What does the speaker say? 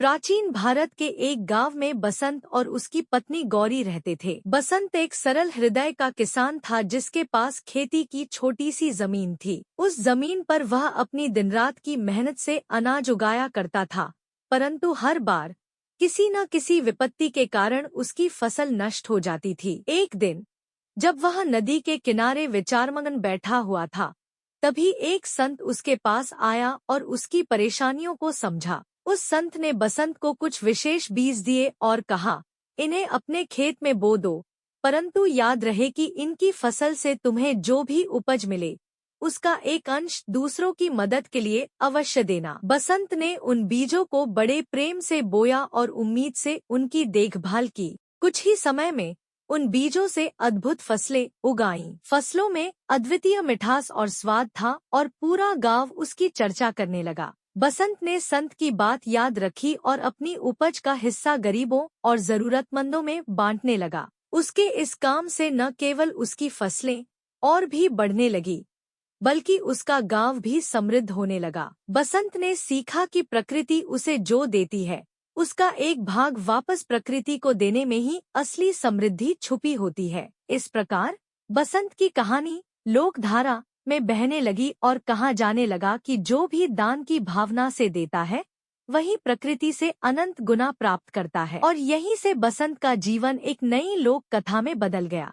प्राचीन भारत के एक गांव में बसंत और उसकी पत्नी गौरी रहते थे। बसंत एक सरल हृदय का किसान था जिसके पास खेती की छोटी सी जमीन थी। उस जमीन पर वह अपनी दिन रात की मेहनत से अनाज उगाया करता था, परंतु हर बार किसी न किसी विपत्ति के कारण उसकी फसल नष्ट हो जाती थी। एक दिन जब वह नदी के किनारे विचारमग्न बैठा हुआ था, तभी एक संत उसके पास आया और उसकी परेशानियों को समझा। उस संत ने बसंत को कुछ विशेष बीज दिए और कहा, इन्हें अपने खेत में बो दो, परंतु याद रहे कि इनकी फसल से तुम्हें जो भी उपज मिले उसका एक अंश दूसरों की मदद के लिए अवश्य देना। बसंत ने उन बीजों को बड़े प्रेम से बोया और उम्मीद से उनकी देखभाल की। कुछ ही समय में उन बीजों से अद्भुत फसलें उगाईं। फसलों में अद्वितीय मिठास और स्वाद था और पूरा गांव उसकी चर्चा करने लगा। बसंत ने संत की बात याद रखी और अपनी उपज का हिस्सा गरीबों और जरूरतमंदों में बांटने लगा। उसके इस काम से न केवल उसकी फसलें और भी बढ़ने लगी, बल्कि उसका गांव भी समृद्ध होने लगा। बसंत ने सीखा कि प्रकृति उसे जो देती है, उसका एक भाग वापस प्रकृति को देने में ही असली समृद्धि छुपी होती है। इस प्रकार बसंत की कहानी लोकधारा में बहने लगी और कहा जाने लगा कि जो भी दान की भावना से देता है, वही प्रकृति से अनंत गुना प्राप्त करता है। और यहीं से बसंत का जीवन एक नई लोक कथा में बदल गया।